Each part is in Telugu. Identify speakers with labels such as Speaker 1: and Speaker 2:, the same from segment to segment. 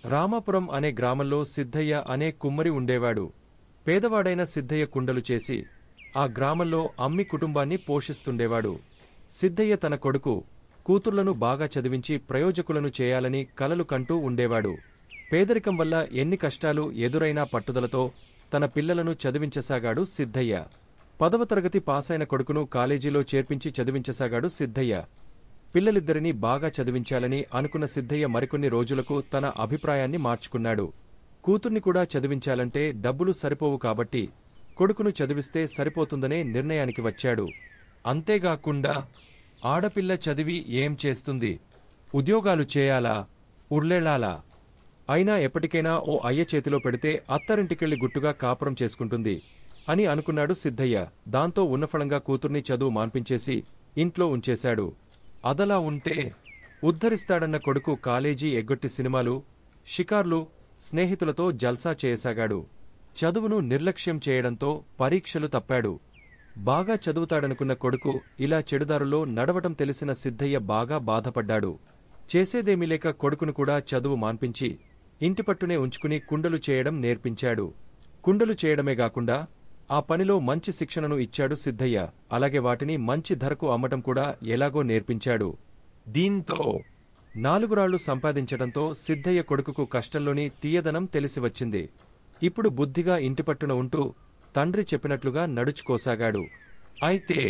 Speaker 1: రామాపురం అనే గ్రామంలో సిద్ధయ్య అనే కుమ్మరి ఉండేవాడు. పేదవాడైన సిద్ధయ్య కుండలు చేసి ఆ గ్రామంలో అమ్మి కుటుంబాన్ని పోషిస్తుండేవాడు. సిద్ధయ్య తన కొడుకు, కూతుర్లను బాగా చదివించి ప్రయోజకులను చేయాలని కలలు కంటూ ఉండేవాడు. పేదరికం వల్ల ఎన్ని కష్టాలు ఎదురైనా పట్టుదలతో తన పిల్లలను చదివించసాగాడు సిద్ధయ్య. 10వ తరగతి పాసైన కొడుకును కాలేజీలో చేర్పించి చదివించసాగాడు సిద్ధయ్య. పిల్లలిద్దరినీ బాగా చదివించాలని అనుకున్న సిద్ధయ్య మరికొన్ని రోజులకు తన అభిప్రాయాన్ని మార్చుకున్నాడు. కూతుర్ని కూడా చదివించాలంటే డబ్బులు సరిపోవు కాబట్టి కొడుకును చదివిస్తే సరిపోతుందనే నిర్ణయానికి వచ్చాడు. అంతేగాకుండా ఆడపిల్ల చదివి ఏం చేస్తుంది? ఉద్యోగాలు చేయాలా? ఉర్లెళాలా? అయినా ఎప్పటికైనా ఓ అయ్య చేతిలో పెడితే అత్తారింటికెళ్లి గుట్టుగా కాపురం చేసుకుంటుంది అని అనుకున్నాడు సిద్ధయ్య. దాంతో ఉన్నఫలంగా కూతుర్ని చదువు మాన్పించేసి ఇంట్లో ఉంచేశాడు. అదలా ఉంటే ఉద్ధరిస్తాడన్న కొడుకు కాలేజీ ఎగ్గొట్టి సినిమాలు, షికార్లు, స్నేహితులతో జల్సా చేయసాగాడు. చదువును నిర్లక్ష్యం చేయడంతో పరీక్షలు తప్పాడు. బాగా చదువుతాడనుకున్న కొడుకు ఇలా చెడుదారులో నడవటం తెలిసిన సిద్ధయ్య బాగా బాధపడ్డాడు. చేసేదేమీ లేక కొడుకును కూడా చదువు మాన్పించి ఇంటిపట్టునే ఉంచుకుని కుండలు చేయడం నేర్పించాడు. కుండలు చేయడమే గాకుండా ఆ పనిలో మంచి శిక్షణను ఇచ్చాడు సిద్ధయ్య. అలాగే వాటిని మంచి ధరకు అమ్మటం కూడా ఎలాగో నేర్పించాడు. దీంతో 4 రాళ్లు సంపాదించడంతో సిద్ధయ్య కొడుకుకు కష్టంలోని తీయదనం తెలిసివచ్చింది. ఇప్పుడు బుద్ధిగా ఇంటిపట్టున ఉంటూ తండ్రి చెప్పినట్లుగా నడుచుకోసాగాడు. అయితే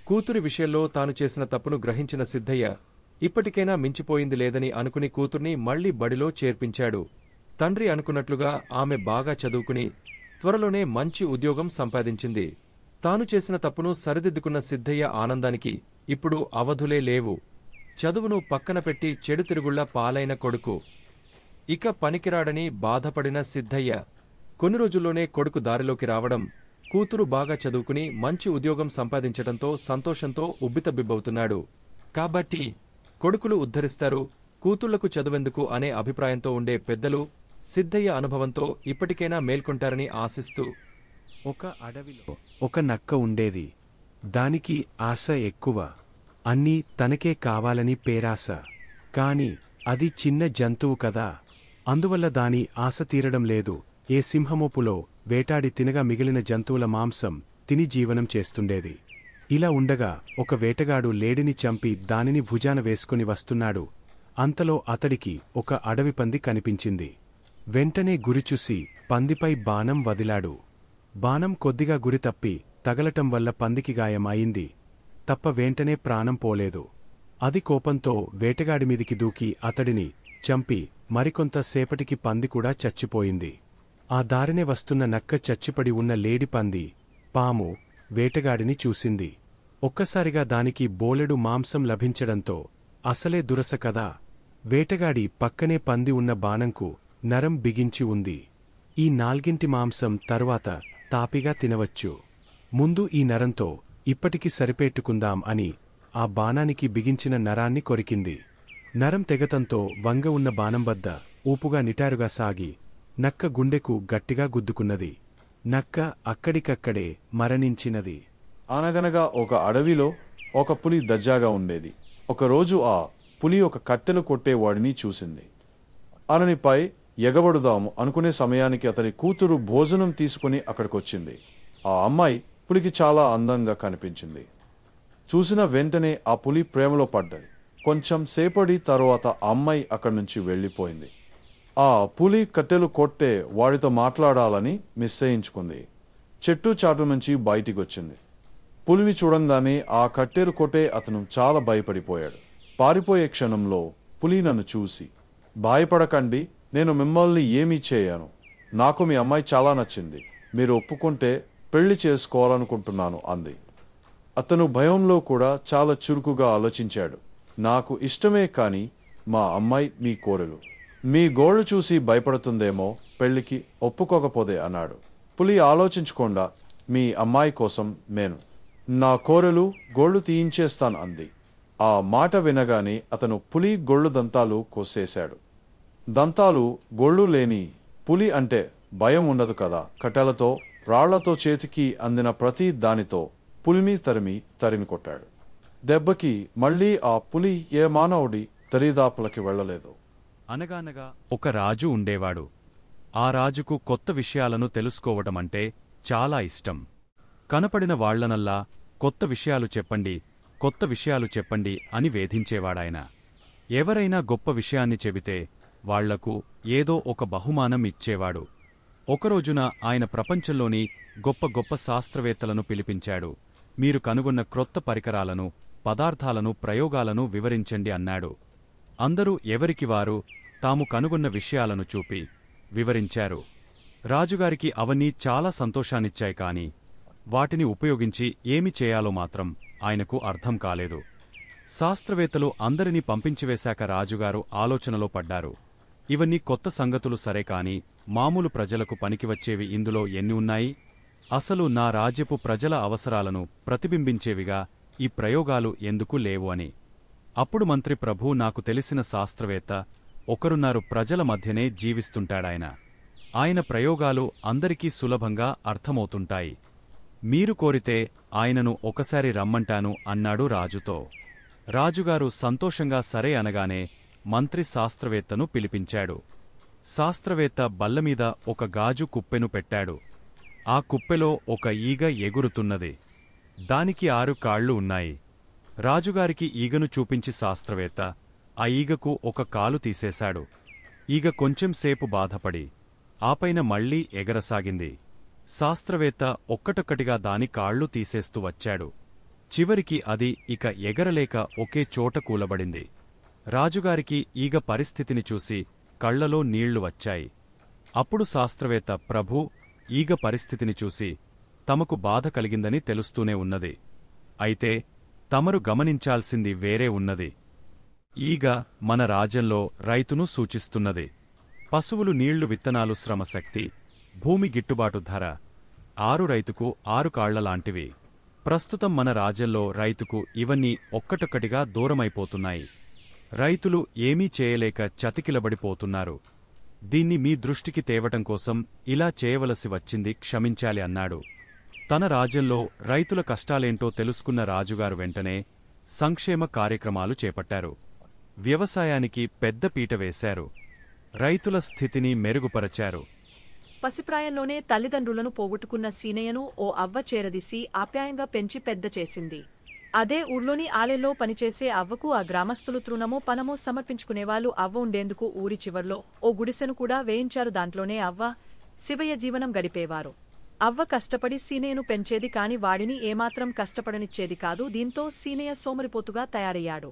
Speaker 1: కూతురి విషయంలో తాను చేసిన తప్పును గ్రహించిన సిద్ధయ్య ఇప్పటికైనా మించిపోయింది లేదని అనుకుని కూతుర్ని మళ్లీ బడిలో చేర్పించాడు. తండ్రి అనుకున్నట్లుగా ఆమె బాగా చదువుకుని త్వరలోనే మంచి ఉద్యోగం సంపాదించింది. తాను చేసిన తప్పును సరిదిద్దుకున్న సిద్ధయ్య ఆనందానికి ఇప్పుడు అవధులే లేవు. చదువును పక్కన పెట్టి చెడు తిరుగుళ్ల పాలైన కొడుకు ఇక పనికిరాడని బాధపడిన సిద్ధయ్య కొన్ని రోజుల్లోనే కొడుకు దారిలోకి రావడం, కూతురు బాగా చదువుకుని మంచి ఉద్యోగం సంపాదించడంతో సంతోషంతో ఉబ్బితబ్బిబ్బవుతున్నాడు. కాబట్టి కొడుకులు ఉద్ధరిస్తారు, కూతుళ్లకు చదువెందుకు అనే అభిప్రాయంతో ఉండే పెద్దలు సిద్ధయ్య అనుభవంతో ఇప్పటికైనా మేల్కొంటారని ఆశిస్తూ.
Speaker 2: ఒక అడవిలో ఒక నక్క ఉండేది. దానికి ఆశ ఎక్కువ. అన్నీ తనకే కావాలని పేరాశ. కాని అది చిన్న జంతువు కదా. అందువల్ల దాని ఆశ తీరడం లేదు. ఏ సింహమోపులో వేటాడి తినగా మిగిలిన జంతువుల మాంసం తిని జీవనం చేస్తుండేది. ఇలా ఉండగా ఒక వేటగాడు లేడిని చంపి దానిని భుజాన వేసుకుని వస్తున్నాడు. అంతలో అతడికి ఒక అడవి పంది కనిపించింది. వెంటనే గురిచూసి పందిపై బాణం వదిలాడు. బాణం కొద్దిగా గురి తప్పి తగలటం వల్ల పందికి గాయం అయింది తప్ప వెంటనే ప్రాణం పోలేదు. అది కోపంతో వేటగాడిమీదికి దూకి అతడిని చంపి మరికొంత సేపటికి పంది కూడా చచ్చిపోయింది. ఆ దారినే వస్తున్న నక్క చచ్చిపడి ఉన్న లేడి పంది, పాము వేటగాడిని చూసింది. ఒక్కసారిగా దానికి బోలెడు మాంసం లభించడంతో అసలే దురస కదా. వేటగాడి పక్కనే పంది ఉన్న బాణంకు నరం బిగించి ఉంది. ఈ 4 మాంసం తరువాత తాపిగా తినవచ్చు. ముందు ఈ నరంతో ఇప్పటికి సరిపెట్టుకుందాం అని ఆ బాణానికి బిగించిన నరాన్ని కొరికింది. నరం తెగతంతో వంగ ఉన్న బాణం వద్ద ఊపుగా నిటారుగా సాగి నక్క గుండెకు గట్టిగా గుద్దుకున్నది. నక్క అక్కడికక్కడే మరణించినది.
Speaker 3: అనగనగా ఒక అడవిలో ఒక పులి దర్జాగా ఉండేది. ఒకరోజు ఆ పులి ఒక కట్టెలు కొట్టేవాడిని చూసింది. అతనిపై ఎగబడుదాము అనుకునే సమయానికి అతని కూతురు భోజనం తీసుకుని అక్కడికొచ్చింది. ఆ అమ్మాయి పులికి చాలా అందంగా కనిపించింది. చూసిన వెంటనే ఆ పులి ప్రేమలో పడ్డది. కొంచెం సేపటి తరువాత ఆ అమ్మాయి అక్కడి నుంచి వెళ్ళిపోయింది. ఆ పులి కట్టెలు కొట్టే వాడితో మాట్లాడాలని నిశ్చయించుకుంది. చెట్టు చాటు నుంచి బయటికి వచ్చింది. పులిని చూడంగానే ఆ కట్టెలు కొట్టే అతను చాలా భయపడిపోయాడు. పారిపోయే క్షణంలో పులి నన్ను చూసి, భయపడకండి, నేను మిమ్మల్ని ఏమీ చేయను. నాకు మీ అమ్మాయి చాలా నచ్చింది. మీరు ఒప్పుకుంటే పెళ్లి చేసుకోవాలనుకుంటున్నాను అంది. అతను భయంలో కూడా చాలా చురుకుగా ఆలోచించాడు. నాకు ఇష్టమే కాని మా అమ్మాయి మీ కోరెలు. మీ గోళ్ళు చూసి భయపడుతుందేమో, పెళ్లికి ఒప్పుకోకపోతే అన్నాడు. పులి ఆలోచించకుండా మీ అమ్మాయి కోసం నేను నా కోరెలు గోళ్లు తీయించేస్తాను అంది. ఆ మాట వినగానే అతను పులి గొళ్ళు దంతాలు కోసేశాడు. దంతాలు గొళ్ళు లేని పులి అంటే భయం ఉండదు కదా. కట్టెలతో రాళ్లతో చేతికి అందిన ప్రతి దానితో పులిని తరిమి కొట్టాడు. దెబ్బకి మళ్లీ ఆ పులి ఏ మానవుడి దరిదాపులకి వెళ్లలేదు.
Speaker 2: అనగానగా ఒక రాజు ఉండేవాడు. ఆ రాజుకు కొత్త విషయాలను తెలుసుకోవడమంటే చాలా ఇష్టం. కనపడిన వాళ్లనల్లా కొత్త విషయాలు చెప్పండి, కొత్త విషయాలు చెప్పండి అని వేధించేవాడాయన. ఎవరైనా గొప్ప విషయాన్ని చెబితే వాళ్లకు ఏదో ఒక బహుమానం ఇచ్చేవాడు. ఒకరోజున ఆయన ప్రపంచంలోని గొప్ప గొప్ప శాస్త్రవేత్తలను పిలిపించాడు. మీరు కనుగొన్న క్రొత్త పరికరాలను, పదార్థాలను, ప్రయోగాలను వివరించండి అన్నాడు. అందరూ ఎవరికి వారు తాము కనుగొన్న విషయాలను చూపి వివరించారు. రాజుగారికి అవన్నీ చాలా సంతోషాన్నిచ్చాయి, కాని వాటిని ఉపయోగించి ఏమి చేయాలో మాత్రం ఆయనకు అర్థం కాలేదు. శాస్త్రవేత్తలు అందరినీ పంపించివేశాక రాజుగారు ఆలోచనలో పడ్డారు. ఇవన్నీ కొత్త సంగతులు సరే, కాని మామూలు ప్రజలకు పనికివచ్చేవి ఇందులో ఎన్ని ఉన్నాయి? అసలు నా రాజ్యపు ప్రజల అవసరాలను ప్రతిబింబించేవిగా ఈ ప్రయోగాలు ఎందుకు లేవు అని. అప్పుడు మంత్రి, ప్రభూ, నాకు తెలిసిన శాస్త్రవేత్త ఒకరున్నారు, ప్రజల మధ్యనే జీవిస్తుంటాడాయన. ఆయన ప్రయోగాలు అందరికీ సులభంగా అర్థమవుతుంటాయి. మీరు కోరితే ఆయనను ఒకసారి రమ్మంటాను అన్నాడు రాజుతో. రాజుగారు సంతోషంగా సరే అనగానే మంత్రి శాస్త్రవేత్తను పిలిపించాడు. శాస్త్రవేత్త బల్లమీద ఒక గాజు కుప్పెను పెట్టాడు. ఆ కుప్పెలో ఒక ఈగ ఎగురుతున్నది. దానికి 6 కాళ్ళు ఉన్నాయి. రాజుగారికి ఈగను చూపించి శాస్త్రవేత్త ఆ ఈగకు ఒక కాలు తీసేశాడు. ఈగ కొంచెంసేపు బాధపడి ఆపైన మళ్లీ ఎగరసాగింది. శాస్త్రవేత్త ఒక్కటొక్కటిగా దాని కాళ్ళు తీసేస్తూ వచ్చాడు. చివరికి అది ఇక ఎగరలేక ఒకే చోట కూలబడింది. రాజుగారికి ఈగ పరిస్థితిని చూసి కళ్లలో నీళ్లు వచ్చాయి. అప్పుడు శాస్త్రవేత్త, ప్రభూ, ఈగ పరిస్థితిని చూసి తమకు బాధ కలిగిందని తెలుస్తూనే ఉన్నది. అయితే తమరు గమనించాల్సింది వేరే ఉన్నది. ఈగ మన రాజ్యంలో రైతును సూచిస్తున్నది. పశువులు, నీళ్లు, విత్తనాలు, శ్రమశక్తి, భూమి గిట్టుబాటు ధర 6 రైతుకు 6 కాళ్లలాంటివి. ప్రస్తుతం మన రాజ్యంలో రైతుకు ఇవన్నీ ఒక్కటొక్కటిగా దూరమైపోతున్నాయి. రైతులు ఏమీ చేయలేక చతికిలబడిపోతున్నారు. దీన్ని మీ దృష్టికి తేవటం కోసం ఇలా చేయవలసి వచ్చింది, క్షమించాలి అన్నాడు. తన రాజ్యంలో రైతుల కష్టాలేంటో తెలుసుకున్న రాజుగారు వెంటనే సంక్షేమ కార్యక్రమాలు చేపట్టారు. వ్యవసాయానికి పెద్ద పీట వేశారు. రైతుల స్థితిని మెరుగుపరచారు.
Speaker 4: పసిప్రాయంలోనే తల్లిదండ్రులను పోగొట్టుకున్న సీనయ్యను ఓ అవ్వ చేరదీసి ఆప్యాయంగా పెంచి పెద్ద చేసింది. అదే ఊర్లోని ఆలయంలో పనిచేసే అవ్వకు ఆ గ్రామస్తులు తృణమో పనమో సమర్పించుకునేవాళ్లు. అవ్వ ఉండేందుకు ఊరి చివర్లో ఓ గుడిసెను కూడా వేయించారు. దాంట్లోనే అవ్వ, శివయ్య జీవనం గడిపేవారు. అవ్వ కష్టపడి సీనయ్యను పెంచేది, కాని వాడిని ఏమాత్రం కష్టపడనిచ్చేది కాదు. దీంతో సీనయ్య సోమరిపోతుగా తయారయ్యాడు.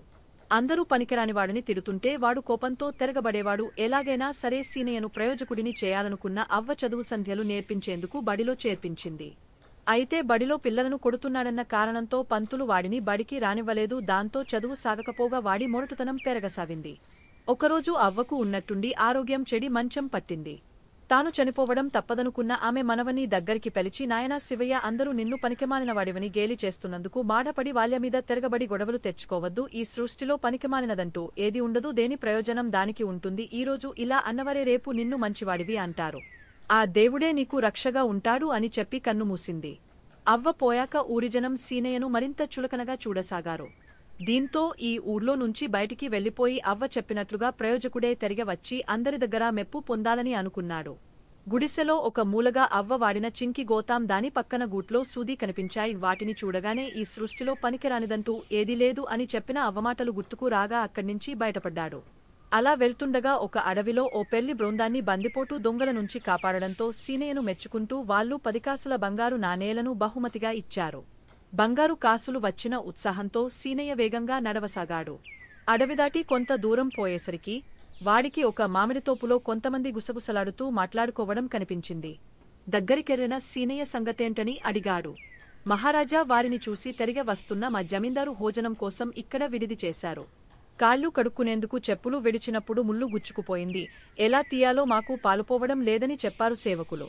Speaker 4: అందరూ పనికిరానివాడిని తిడుతుంటే వాడు కోపంతో తిరగబడేవాడు. ఎలాగైనా సరే సీనయ్యను ప్రయోజకుడిని చేయాలనుకున్న అవ్వ చదువు సంధ్యలు నేర్పించేందుకు బడిలో చేర్పించింది. అయితే బడిలో పిల్లలను కొడుతున్నాడన్న కారణంతో పంతులు వాడిని బడికి రానివ్వలేదు. దాంతో చదువు సాగకపోగా వాడి మొరటుతనం పెరగసాగింది. ఒకరోజు అవ్వకు ఉన్నట్టుండి ఆరోగ్యం చెడి మంచం పట్టింది. తాను చనిపోవడం తప్పదనుకున్న ఆమె మనవని దగ్గరికి పిలిచి, నాయనా శివయ్య, అందరూ నిన్ను పనికిమాలినవాడివని గేలి చేస్తున్నందుకు బాధపడి వాళ్లమీద తిరగబడి గొడవలు తెచ్చుకోవద్దు. ఈ సృష్టిలో పనికిమాలినదంటూ ఏది ఉండదు. దేని ప్రయోజనం దానికి ఉంటుంది. ఈరోజు ఇలా అన్నవరే రేపు నిన్ను మంచివాడివి అంటారు. ఆ దేవుడే నీకు రక్షగా ఉంటాడు అని చెప్పి కన్ను మూసింది. అవ్వ పోయాక ఊరిజనం సీనయ్యను మరింత చులకనగా చూడసాగారు. దీంతో ఈ ఊర్లో నుంచి బయటికి వెళ్లిపోయి అవ్వ చెప్పినట్లుగా ప్రయోజకుడే తిరిగి వచ్చి అందరి దగ్గర మెప్పు పొందాలని అనుకున్నాడు. గుడిసెలో ఒక మూలగా అవ్వ వాడిన చింకి గోతాం, దాని పక్కన గూట్లో సూది కనిపించాయి. వాటిని చూడగానే ఈ సృష్టిలో పనికిరానిదంటూ ఏదీ లేదు అని చెప్పిన అవ్వమాటలు గుర్తుకు రాగా అక్కడ్నించి బయటపడ్డాడు. అలా వెళ్తుండగా ఒక అడవిలో ఓ పెళ్లి బృందాన్ని బందిపోటు దొంగల నుంచి కాపాడడంతో సీనయ్యను మెచ్చుకుంటూ వాళ్లు 10 కాసుల బంగారు నాణేలను బహుమతిగా ఇచ్చారు. బంగారు కాసులు వచ్చిన ఉత్సాహంతో సీనయ్య వేగంగా నడవసాగాడు. అడవి దాటి కొంత దూరం పోయేసరికి వాడికి ఒక మామిడితోపులో కొంతమంది గుసగుసలాడుతూ మాట్లాడుకోవడం కనిపించింది. దగ్గరికెళ్లిన సీనయ్య సంగతేంటని అడిగాడు. మహారాజా, వారిని చూసి తిరిగి వస్తున్న మా జమీందారు భోజనం కోసం ఇక్కడ విడిది చేశారు. కాళ్లు కడుక్కునేందుకు చెప్పులు విడిచినప్పుడు ముళ్ళు గుచ్చుకుపోయింది. ఎలా తీయాలో మాకు పాలుపోవడం లేదని చెప్పారు సేవకులు.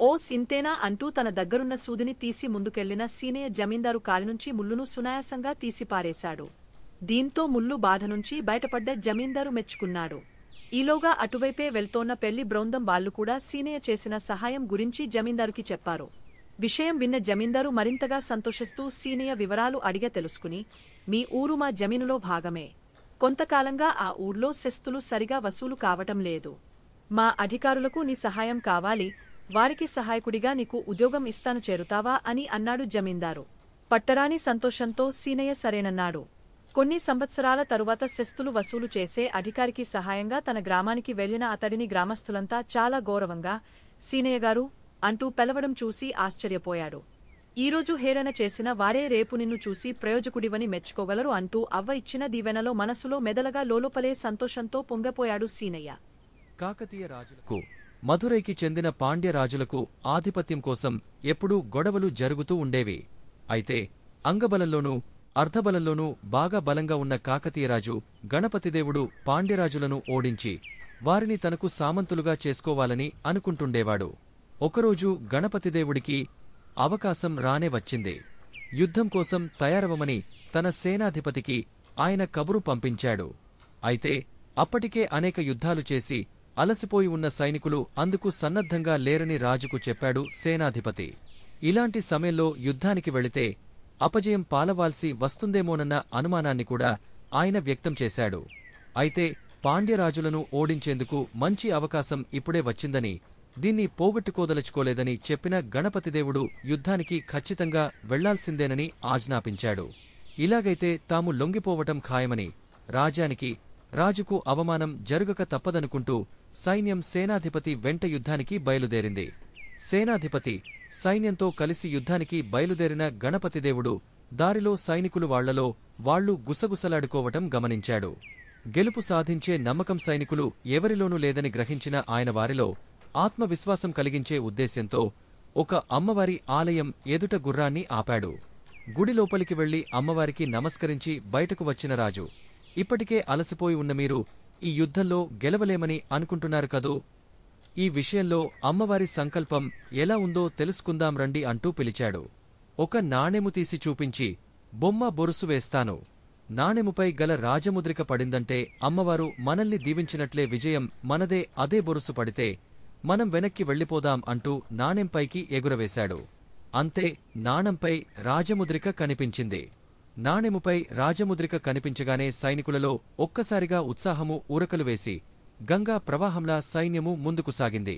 Speaker 4: ఓస్, ఇంతేనా అంటూ తన దగ్గరున్న సూదిని తీసి ముందుకెళ్లిన సీనయ్య జమీందారు కాలినుంచి ముళ్ళును సునాయాసంగా తీసిపారేశాడు. దీంతో ముళ్ళు బాధ నుంచి బయటపడ్డ జమీందారు మెచ్చుకున్నాడు. ఈలోగా అటువైపే వెళ్తోన్న పెళ్లి బృందం వాళ్లు కూడా సీనయ్య చేసిన సహాయం గురించి జమీందారుకి చెప్పారు. విషయం విన్న జమీందారు మరింతగా సంతోషిస్తూ సీనయ్య వివరాలు అడిగ తెలుసుకుని, మీ ఊరు మా జమీనులో భాగమే. కొంతకాలంగా ఆ ఊర్లో సెస్తులు సరిగా వసూలు కావటం లేదు. మా అధికారులకు నీ సహాయం కావాలి, వారికి సహాయకుడిగా నీకు ఉద్యోగం ఇస్తాను, చేరుతావా అని అన్నాడు జమీందారు. పట్టరాని సంతోషంతో సీనయ్య సరేనన్నాడు. కొన్ని సంవత్సరాల తరువాత సెస్తులు వసూలు చేసే అధికారికి సహాయంగా తన గ్రామానికి వెళ్లిన అతడిని గ్రామస్తులంతా చాలా గౌరవంగా సీనయ్యగారు అంటూ పిలవడం చూసి ఆశ్చర్యపోయాడు. ఈరోజు హేళన చేసిన వారే రేపు నిన్ను చూసి ప్రయోజకుడివని మెచ్చుకోగలరు అంటూ అవ్వ ఇచ్చిన దీవెనలో మనసులో మెదలగా లోలోపలే సంతోషంతో పొంగపోయాడు సీనయ్య.
Speaker 1: కాకతీయ రాజులకు, మధురైకి చెందిన పాండ్య రాజులకు ఆధిపత్యం కోసం ఎప్పుడూ గొడవలు జరుగుతూ ఉండేవి. అయితే అంగబలంలోనూ అర్ధబలంలోనూ బాగా బలంగా ఉన్న కాకతీయరాజు గణపతిదేవుడు పాండ్యరాజులను ఓడించి వారిని తనకు సామంతులుగా చేసుకోవాలని అనుకుంటుండేవాడు. ఒకరోజు గణపతిదేవుడికి అవకాశం రానే వచ్చింది. యుద్ధం కోసం తయారవమని తన సేనాధిపతికి ఆయన కబురు పంపించాడు. అయితే అప్పటికే అనేక యుద్ధాలు చేసి అలసిపోయి ఉన్న సైనికులు అందుకు సన్నద్ధంగా లేరని రాజుకు చెప్పాడు సేనాధిపతి. ఇలాంటి సమయంలో యుద్ధానికి వెళితే అపజయం పాలవాల్సి వస్తుందేమోనన్న అనుమానాన్ని కూడా ఆయన వ్యక్తం చేశాడు. అయితే పాండ్యరాజులను ఓడించేందుకు మంచి అవకాశం ఇప్పుడే వచ్చిందని, దీన్ని పోగొట్టుకోదలుచుకోలేదని చెప్పిన గణపతిదేవుడు యుద్ధానికి ఖచ్చితంగా వెళ్లాల్సిందేనని ఆజ్ఞాపించాడు. ఇలాగైతే తాము లొంగిపోవటం ఖాయమని, రాజుకు అవమానం జరుగక తప్పదనుకుంటూ సైన్యం సేనాధిపతి వెంట యుద్ధానికి బయలుదేరింది. సేనాధిపతి సైన్యంతో కలిసి యుద్ధానికి బయలుదేరిన గణపతిదేవుడు దారిలో సైనికులు వాళ్లలో వాళ్లు గుసగుసలాడుకోవటం గమనించాడు. గెలుపు సాధించే నమ్మకం సైనికులు ఎవరిలోనూ లేదని గ్రహించిన ఆయన వారిలో ఆత్మవిశ్వాసం కలిగించే ఉద్దేశ్యంతో ఒక అమ్మవారి ఆలయం ఎదుట గుర్రాన్ని ఆపాడు. గుడి లోపలికి వెళ్లి అమ్మవారికి నమస్కరించి బయటకు వచ్చిన రాజు, ఇప్పటికే అలసిపోయి ఉన్న మీరు ఈ యుద్ధంలో గెలవలేమని అనుకుంటున్నారు కదూ, ఈ విషయంలో అమ్మవారి సంకల్పం ఎలా ఉందో తెలుసుకుందాం రండి అంటూ పిలిచాడు. ఒక నాణెము తీసి చూపించి, బొమ్మ బొరుసు వేస్తాను, నాణెముపై గల రాజముద్రిక పడిందంటే అమ్మవారు మనల్ని దీవించినట్లే, విజయం మనదే, అదే బొరుసు పడితే మనం వెనక్కి వెళ్లిపోదాం అంటూ నాణెంపైకి ఎగురవేశాడు. అంతే, నాణంపై రాజముద్రిక కనిపించింది. నాణెముపై రాజముద్రిక కనిపించగానే సైనికులలో ఒక్కసారిగా ఉత్సాహము ఊరకలు వేసి గంగా ప్రవాహంలా సైన్యము ముందుకు సాగింది.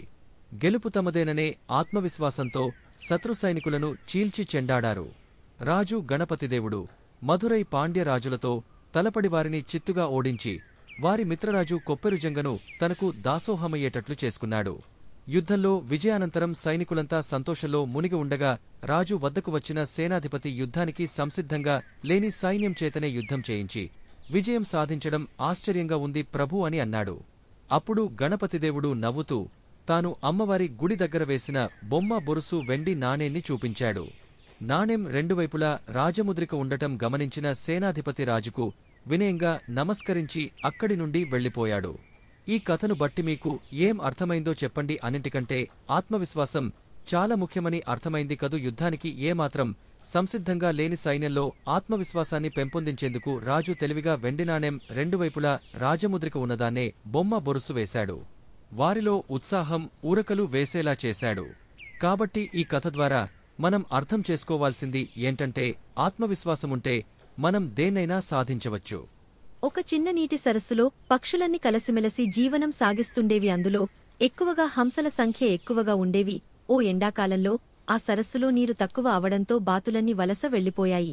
Speaker 1: గెలుపు తమదేననే ఆత్మవిశ్వాసంతో శత్రు సైనికులను చీల్చి చెండాడారు. రాజు గణపతిదేవుడు మధురై పాండ్యరాజులతో తలపడివారిని చిత్తుగా ఓడించి వారి మిత్రరాజు కొప్పెరుజంగను తనకు దాసోహమయ్యేటట్లు చేసుకున్నాడు. యుద్ధంలో విజయానంతరం సైనికులంతా సంతోషంలో మునిగి ఉండగా రాజు వద్దకు వచ్చిన సేనాధిపతి యుద్ధానికి సంసిద్ధంగా లేని సైన్యం చేతనే యుద్ధం చేయించి విజయం సాధించడం ఆశ్చర్యంగా ఉంది ప్రభూ అని అన్నాడు. అప్పుడు గణపతిదేవుడు నవ్వుతూ తాను అమ్మవారి గుడి దగ్గర వేసిన బొమ్మ బొరుసు వెండి నాణేన్ని చూపించాడు. నాణెం రెండువైపులా రాజముద్రిక ఉండటం గమనించిన సేనాధిపతి రాజుకు వినయంగా నమస్కరించి అక్కడి నుండి వెళ్లిపోయాడు. ఈ కథను బట్టి మీకు ఏం అర్థమైందో చెప్పండి. అన్నింటికంటే ఆత్మవిశ్వాసం చాలా ముఖ్యమని అర్థమైంది కదూ. యుద్ధానికి ఏమాత్రం సంసిద్ధంగా లేని సైన్యంలో ఆత్మవిశ్వాసాన్ని పెంపొందించేందుకు రాజు తెలివిగా వెండి నాణెం రెండువైపులా రాజముద్రిక ఉన్నదాన్నే బొమ్మ బొరుసు వేశాడు. వారిలో ఉత్సాహం ఊరకలు వేసేలా చేశాడు. కాబట్టి ఈ కథ ద్వారా మనం అర్థం చేసుకోవాల్సింది ఏంటంటే, ఆత్మవిశ్వాసముంటే మనం దేన్నైనా సాధించవచ్చు.
Speaker 5: ఒక చిన్న నీటి సరస్సులో పక్షులన్నీ కలసిమెలసి జీవనం సాగిస్తుండేవి. అందులో ఎక్కువగా హంసల సంఖ్య ఎక్కువగా ఉండేవి. ఓ ఎండాకాలంలో ఆ సరస్సులో నీరు తక్కువ అవడంతో బాతులన్నీ వలస వెళ్లిపోయాయి.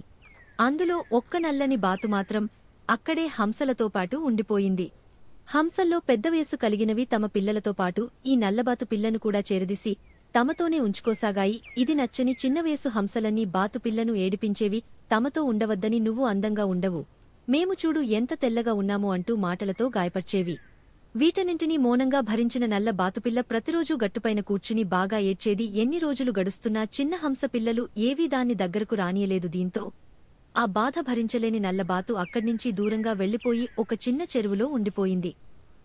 Speaker 5: అందులో ఒక్క నల్లని బాతు మాత్రం అక్కడే హంసలతో పాటు ఉండిపోయింది. హంసల్లో పెద్ద వయసు కలిగినవి తమ పిల్లలతో పాటు ఈ నల్లబాతు పిల్లను కూడా చేరదీసి తమతోనే ఉంచుకోసాగాయి. ఇది నచ్చని చిన్న వయసు హంసలన్నీ బాతు పిల్లను ఏడిపించేవి. తమతో ఉండవద్దని, నువ్వు అందంగా ఉండవు, మేము చూడు ఎంత తెల్లగా ఉన్నాము అంటూ మాటలతో గాయపర్చేవి. వీటన్నింటినీ మౌనంగా భరించిన నల్ల బాతుపిల్ల ప్రతిరోజూ గట్టుపైన కూర్చుని బాగా ఏడ్చేది. ఎన్ని రోజులు గడుస్తున్నా చిన్న హంస పిల్లలు ఏవీ దాన్ని దగ్గరకు రానియలేదు. దీంతో ఆ బాధ భరించలేని నల్లబాతు అక్కడ్నించి దూరంగా వెళ్లిపోయి ఒక చిన్న చెరువులో ఉండిపోయింది.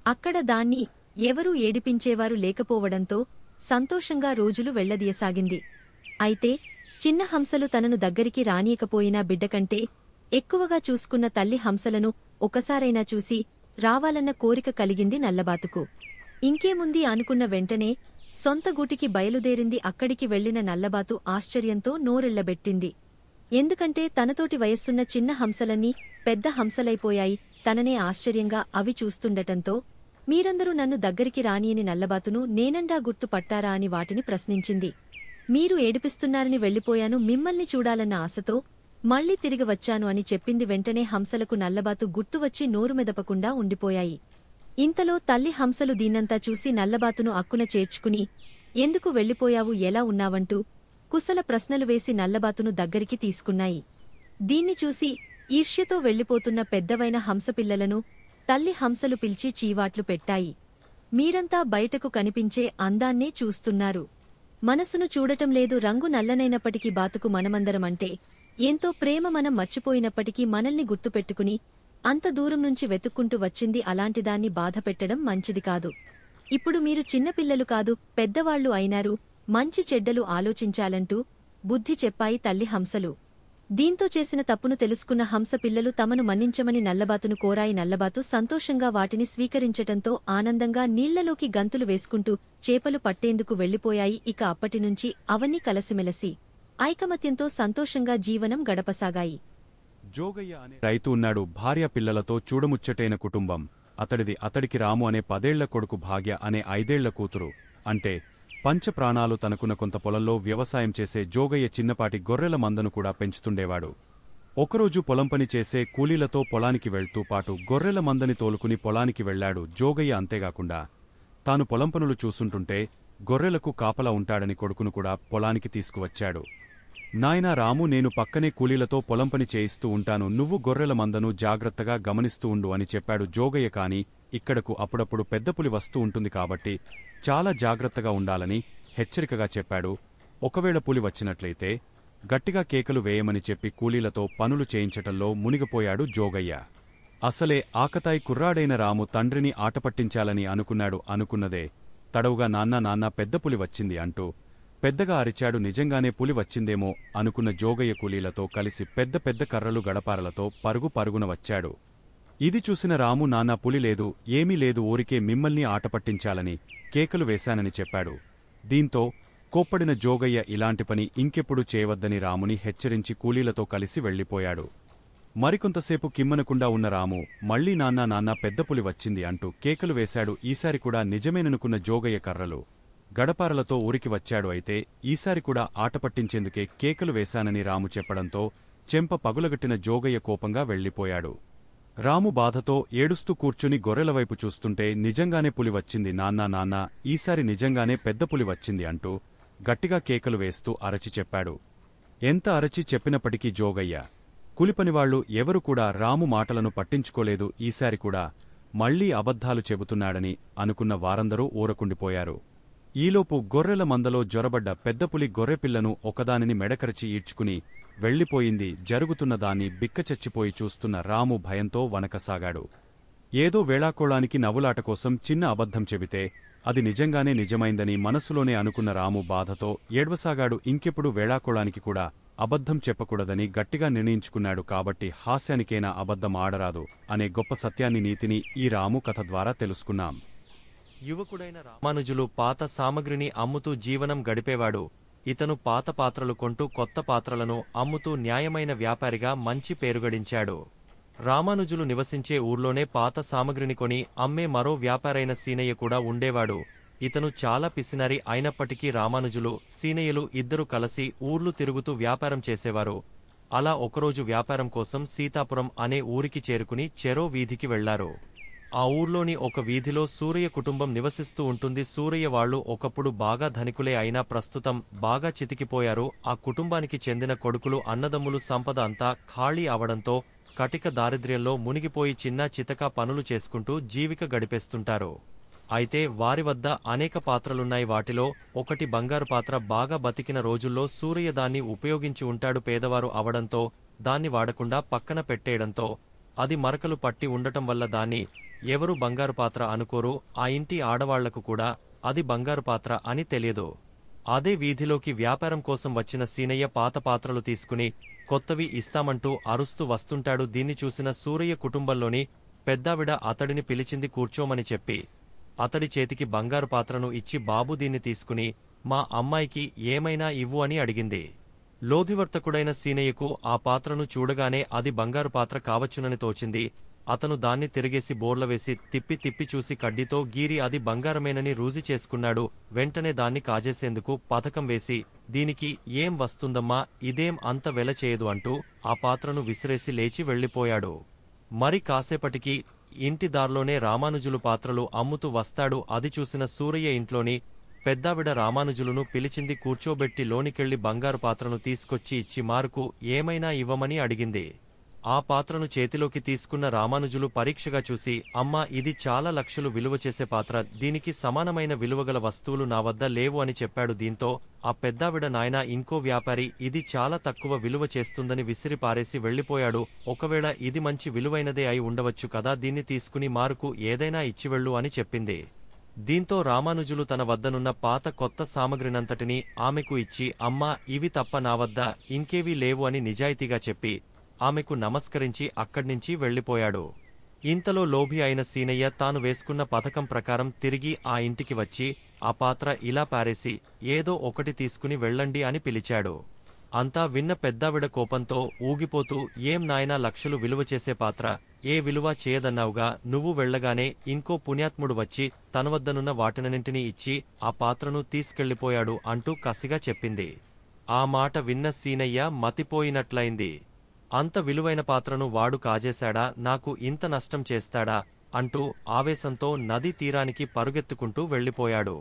Speaker 5: అక్కడ దాన్ని ఎవరూ ఏడిపించేవారు లేకపోవడంతో సంతోషంగా రోజులు వెళ్లదీయసాగింది. అయితే చిన్న హంసలు తనను దగ్గరికి రానియకపోయినా బిడ్డకంటే ఎక్కువగా చూసుకున్న తల్లి హంసలను ఒకసారైనా చూసి రావాలన్న కోరిక కలిగింది నల్లబాతుకు. ఇంకేముంది అనుకున్న వెంటనే సొంత గూటికి బయలుదేరింది. అక్కడికి వెళ్లిన నల్లబాతు ఆశ్చర్యంతో నోరెళ్లబెట్టింది. ఎందుకంటే తనతోటి వయస్సున్న చిన్న హంసలన్నీ పెద్ద హంసలైపోయాయి. తననే ఆశ్చర్యంగా అవి చూస్తుండటంతో, మీరందరూ నన్ను దగ్గరికి రానియని నల్లబాతును నేనండా గుర్తు పట్టారా అని వాటిని ప్రశ్నించింది. మీరు ఏడిపిస్తున్నారని వెళ్ళిపోయాను, మిమ్మల్ని చూడాలన్న ఆశతో మళ్లీ తిరిగి వచ్చాను అని చెప్పింది. వెంటనే హంసలకు నల్లబాతు గుర్తువచ్చి నోరు మెదపకుండా ఉండిపోయాయి. ఇంతలో తల్లి హంసలు దీన్నంతా చూసి నల్లబాతును అక్కున చేర్చుకుని, ఎందుకు వెళ్ళిపోయావు, ఎలా ఉన్నావంటూ కుశల ప్రశ్నలు వేసి నల్లబాతును దగ్గరికి తీసుకున్నాయి. దీన్ని చూసి ఈర్ష్యతో వెళ్ళిపోతున్న పెద్దవైన హంసపిల్లలను తల్లి హంసలు పిలిచి చీవాట్లు పెట్టాయి. మీరంతా బయటకు కనిపించే అందాన్నే చూస్తున్నారు, మనసును చూడటం లేదు. రంగు నల్లనైనప్పటికీ బాతుకు మనమందరమంటే ఎంతో ప్రేమ. మనం మర్చిపోయినప్పటికీ మనల్ని గుర్తుపెట్టుకుని అంత దూరం నుంచి వెతుక్కుంటూ వచ్చింది. అలాంటిదాన్ని బాధపెట్టడం మంచిది కాదు. ఇప్పుడు మీరు చిన్నపిల్లలు కాదు, పెద్దవాళ్లు అయినారు, మంచి చెడ్డలు ఆలోచించాలంటూ బుద్ధి చెప్పాయి తల్లి హంసలు. దీంతో చేసిన తప్పును తెలుసుకున్న హంస పిల్లలు తమను మన్నించమని నల్లబాతును కోరాయి. నల్లబాతు సంతోషంగా వాటిని స్వీకరించటంతో ఆనందంగా నీళ్లలోకి గంతులు వేసుకుంటూ చేపలు పట్టేందుకు వెళ్లిపోయాయి. ఇక అప్పటినుంచి అవన్నీ కలసిమెలసి ఐకమత్యంతో సంతోషంగా జీవనం గడపసాగాయి.
Speaker 2: జోగయ్య అనే రైతు ఉన్నాడు. భార్య పిల్లలతో చూడముచ్చటైన కుటుంబం అతడిది. అతడికి రాము అనే 10 ఏళ్ల కొడుకు, భాగ్య అనే 5 ఏళ్ల కూతురు. అంటే పంచప్రాణాలు తనకున్న కొంత పొలంలో వ్యవసాయం చేసే జోగయ్య చిన్నపాటి గొర్రెల మందను కూడా పెంచుతుండేవాడు. ఒకరోజు పొలం పని చేసే కూలీలతో పొలానికి వెళ్తూ పాటు గొర్రెల మందని తోలుకుని పొలానికి వెళ్లాడు జోగయ్య. అంతేగాకుండా తాను పొలం పనులు చూస్తుంటుంటే గొర్రెలకు కాపలా ఉంటాడని కొడుకును కూడా పొలానికి తీసుకువచ్చాడు. నాయనా రాము, నేను పక్కనే కూలీలతో పొలం పని చేయిస్తూ ఉంటాను, నువ్వు గొర్రెల మందను జాగ్రత్తగా గమనిస్తూ ఉండు అని చెప్పాడు జోగయ్య. కాని ఇక్కడకు అప్పుడప్పుడు పెద్ద పులి వస్తూ ఉంటుంది కాబట్టి చాలా జాగ్రత్తగా ఉండాలని హెచ్చరికగా చెప్పాడు. ఒకవేళ పులి వచ్చినట్లయితే గట్టిగా కేకలు వేయమని చెప్పి కూలీలతో పనులు చేయించటంలో మునిగిపోయాడు జోగయ్య. అసలే ఆకతాయి కుర్రాడైన రాము తండ్రిని ఆటపట్టించాలని అనుకున్నాడు. అనుకున్నదే తడవుగా నాన్న పెద్ద పులి వచ్చింది అంటూ పెద్దగా అరిచాడు. నిజంగానే పులి వచ్చిందేమో అనుకున్న జోగయ్య కూలీలతో కలిసి పెద్ద పెద్ద కర్రలు గడపారలతో పరుగున వచ్చాడు. ఇది చూసిన రాము, నాన్న పులి లేదు, ఏమీ లేదు, ఊరికే మిమ్మల్ని ఆటపట్టించాలని కేకలు వేశానని చెప్పాడు. దీంతో కోప్పడిన జోగయ్య ఇలాంటి పని ఇంకెప్పుడు చేయవద్దని రాముని హెచ్చరించి కూలీలతో కలిసి వెళ్లిపోయాడు. మరికొంతసేపు కిమ్మనకుండా ఉన్న రాము మళ్లీ నాన్న పెద్ద పులి వచ్చింది అంటూ కేకలు వేశాడు. ఈసారి కూడా నిజమేననుకున్న జోగయ్య కర్రలు గడపారలతో ఊరికి వచ్చాడు. అయితే ఈసారి కూడా ఆటపట్టించేందుకే కేకలు వేశానని రాము చెప్పడంతో చెంప పగులగట్టిన జోగయ్య కోపంగా వెళ్లిపోయాడు. రాము బాధతో ఏడుస్తూ కూర్చుని గొర్రెలవైపు చూస్తుంటే నిజంగానే పులి వచ్చింది, నాన్న ఈసారి నిజంగానే పెద్ద పులి వచ్చింది అంటూ గట్టిగా కేకలు వేస్తూ అరచి చెప్పాడు. ఎంత అరచి చెప్పినప్పటికీ జోగయ్య కూలిపనివాళ్లు ఎవరు కూడా రాము మాటలను పట్టించుకోలేదు. ఈసారి కూడా మళ్లీ అబద్ధాలు చెబుతున్నాడని అనుకున్న వారందరూ ఊరకుండిపోయారు. ఈలోపు గొర్రెల మందలో జొరబడ్డ పెద్దపులి గొర్రెపిల్లను ఒకదానిని మెడకరచి ఈడ్చుకుని వెళ్లిపోయింది. జరుగుతున్నదాన్ని బిక్కచచ్చిపోయి చూస్తున్న రాము భయంతో వణకసాగాడు. ఏదో వేళాకోళానికి నవ్వులాట కోసం చిన్న అబద్ధం చెబితే అది నిజంగానే నిజమైందని మనసులోనే అనుకున్న రాము బాధతో ఏడ్వసాగాడు. ఇంకెప్పుడు వేళాకోళానికి కూడా అబద్ధం చెప్పకూడదని గట్టిగా నిర్ణయించుకున్నాడు. కాబట్టి హాస్యానికైనా అబద్ధం ఆడరాదు అనే గొప్ప సత్యాన్ని, నీతిని ఈ రాము కథ ద్వారా తెలుసుకున్నాం.
Speaker 1: యువకుడైన రామానుజులు పాత సామగ్రిని అమ్ముతూ జీవనం గడిపేవాడు. ఇతను పాత పాత్రలు కొంటూ కొత్త పాత్రలను అమ్ముతూ న్యాయమైన వ్యాపారిగా మంచి పేరుగడించాడు. రామానుజులు నివసించే ఊర్లోనే పాత సామగ్రిని కొని అమ్మే మరో వ్యాపారైన సీనయ్య కూడా ఉండేవాడు. ఇతను చాలా పిసినరి అయినప్పటికీ రామానుజులు, సీనయ్యలు ఇద్దరు కలిసి ఊర్లు తిరుగుతూ వ్యాపారం చేసేవారు. అలా ఒకరోజు వ్యాపారం కోసం సీతాపురం అనే ఊరికి చేరుకుని చెరో వీధికి వెళ్లారు. ఆ ఊర్లోని ఒక వీధిలో సూరయ్య కుటుంబం నివసిస్తూ ఉంటుంది. సూరయ్య వాళ్లు ఒకప్పుడు బాగా ధనికులే అయినా ప్రస్తుతం బాగా చితికిపోయారు. ఆ కుటుంబానికి చెందిన కొడుకులు, అన్నదమ్ములు సంపద అంతా ఖాళీ అవడంతో కటిక దారిద్ర్యంలో మునిగిపోయి చిన్న చితక పనులు చేసుకుంటూ జీవిక గడిపేస్తుంటారు. అయితే వారి వద్ద అనేక పాత్రలున్నాయి. వాటిలో ఒకటి బంగారు పాత్ర. బాగా బతికిన రోజుల్లో సూరయ్య దాన్ని ఉపయోగించి ఉంటాడు. పేదవారు అవడంతో దాన్ని వాడకుండా పక్కన పెట్టేయడంతో అది మరకలు పట్టి ఉండటం వల్ల దాన్ని ఎవరు బంగారు పాత్ర అనుకోరు. ఆ ఇంటి ఆడవాళ్లకు కూడా అది బంగారు పాత్ర అని తెలియదు. అదే వీధిలోకి వ్యాపారం కోసం వచ్చిన సీనయ్య పాత పాత్రలు తీసుకుని కొత్తవి ఇస్తామంటూ అరుస్తూ వస్తుంటాడు. దీన్ని చూసిన సూరయ్య కుటుంబంలోని పెద్దావిడ అతడిని పిలిచింది. కూర్చోమని చెప్పి అతడి చేతికి బంగారు పాత్రను ఇచ్చి, బాబు దీన్ని తీసుకుని మా అమ్మాయికి ఏమైనా ఇవ్వు అని అడిగింది. లోధివర్తకుడైన సీనయ్యకు ఆ పాత్రను చూడగానే అది బంగారు పాత్ర కావచ్చునని తోచింది. అతను దాన్ని తిరిగేసి బోర్లవేసి తిప్పి తిప్పి చూసి కడ్డీతో గీరి అది బంగారమేనని రూజి చేసుకున్నాడు. వెంటనే దాన్ని కాజేసేందుకు పథకం వేసి, దీనికి ఏం వస్తుందమ్మా, ఇదేం అంత వెల చేయదు అంటూ ఆ పాత్రను విసిరేసి లేచి వెళ్లిపోయాడు. మరి కాసేపటికి ఇంటి దారిలోనే రామానుజులు పాత్రలు అమ్ముతూ వస్తాడు. అది చూసిన సూరయ్య ఇంట్లోని పెద్దావిడ రామానుజులును పిలిచింది. కూర్చోబెట్టి లోనికెళ్లి బంగారు పాత్రను తీసుకొచ్చి ఇచ్చి మారుకు ఏమైనా ఇవ్వమని అడిగింది. ఆ పాత్రను చేతిలోకి తీసుకున్న రామానుజులు పరీక్షగా చూసి, అమ్మా, ఇది చాలా లక్షలు విలువ చేసే పాత్ర, దీనికి సమానమైన విలువగల వస్తువులు నా వద్ద లేవు అని చెప్పాడు. దీంతో ఆ పెద్దావిడ, నాయనా, ఇంకో వ్యాపారి ఇది చాలా తక్కువ విలువ చేస్తుందని విసిరి పారేసి వెళ్లిపోయాడు. ఒకవేళ ఇది మంచి విలువైనదే అయి ఉండవచ్చు కదా, దీన్ని తీసుకుని మారుకు ఏదైనా ఇచ్చివెళ్ళు అని చెప్పింది. దీంతో రామానుజులు తన వద్దనున్న పాత కొత్త సామగ్రినంతటినీ ఆమెకు ఇచ్చి, అమ్మా, ఇవి తప్ప నా వద్ద ఇంకేవీ లేవు అని నిజాయితీగా చెప్పి ఆమెకు నమస్కరించి అక్కడ్నించి వెళ్లిపోయాడు. ఇంతలో లోభి అయిన సీనయ్య తాను వేసుకున్న పథకం ప్రకారం తిరిగి ఆ ఇంటికి వచ్చి ఆ పాత్ర ఇలా పారేసి, ఏదో ఒకటి తీసుకుని వెళ్ళండి అని పిలిచాడు. అంతా విన్న పెద్దావిడ కోపంతో ఊగిపోతూ, ఏం నాయనా, లక్షలు విలువ చేసే పాత్ర ఏ విలువ చేయదన్నావుగా, నువ్వు వెళ్లగానే ఇంకో పుణ్యాత్ముడు వచ్చి తన వద్దనున్న వాటినన్నింటినీ ఇచ్చి ఆ పాత్రను తీసుకెళ్లిపోయాడు అంటూ కసిగా చెప్పింది. ఆ మాట విన్న సీనయ్య మతిపోయినట్లయింది. అంత విలువైన పాత్రను వాడు కాజేశాడా, నాకు ఇంత నష్టం చేస్తాడా అంటూ ఆవేశంతో నదీ తీరానికి పరుగెత్తుకుంటూ వెళ్లిపోయాడు.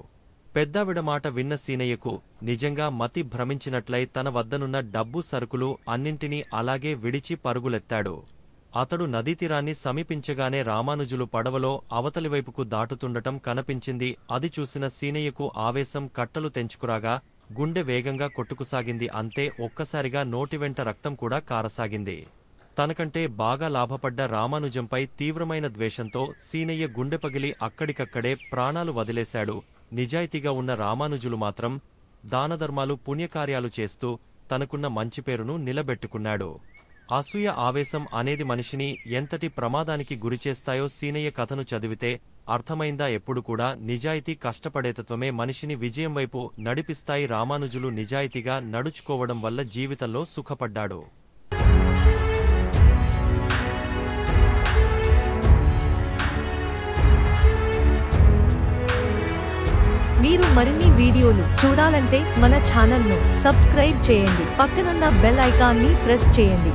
Speaker 1: పెద్దావిడ మాట విన్న సీనయ్యకు నిజంగా మతి భ్రమించినట్లై తన వద్దనున్న డబ్బు సరుకులు అన్నింటినీ అలాగే విడిచి పరుగులెత్తాడు. అతడు నదీతీరాన్ని సమీపించగానే రామానుజులు పడవలో అవతలివైపుకు దాటుతుండటం కనిపించింది. అది చూసిన సీనయ్యకు ఆవేశం కట్టలు తెంచుకురాగా గుండె వేగంగా కొట్టుకుసాగింది. అంతే, ఒక్కసారిగా నోటివెంట రక్తం కూడా కారసాగింది. తనకంటే బాగా లాభపడ్డ రామానుజంపై తీవ్రమైన ద్వేషంతో సీనయ్య గుండె పగిలి అక్కడికక్కడే ప్రాణాలు వదిలేశాడు. నిజాయితీగా ఉన్న రామానుజులు మాత్రం దానధర్మాలు, పుణ్యకార్యాలు చేస్తూ తనకున్న మంచి పేరును నిలబెట్టుకున్నాడు. అసూయ, ఆవేశం అనేది మనిషిని ఎంతటి ప్రమాదానికి గురిచేస్తాయో సీనయ్య కథను చదివితే అర్థమైందా. ఎప్పుడు కూడా నిజాయితీ, కష్టపడేతత్వమే మనిషిని విజయం వైపు నడిపిస్తాయి. రామానుజులు నిజాయితీగా నడుచుకోవడం వల్ల జీవితంలో సుఖపడ్డాడు.
Speaker 4: మీరు మరిన్ని వీడియోలు చూడాలంటే మన ఛానల్ను సబ్స్క్రైబ్ చేయండి. పక్కనున్న బెల్ ఐకాన్ని ప్రెస్ చేయండి.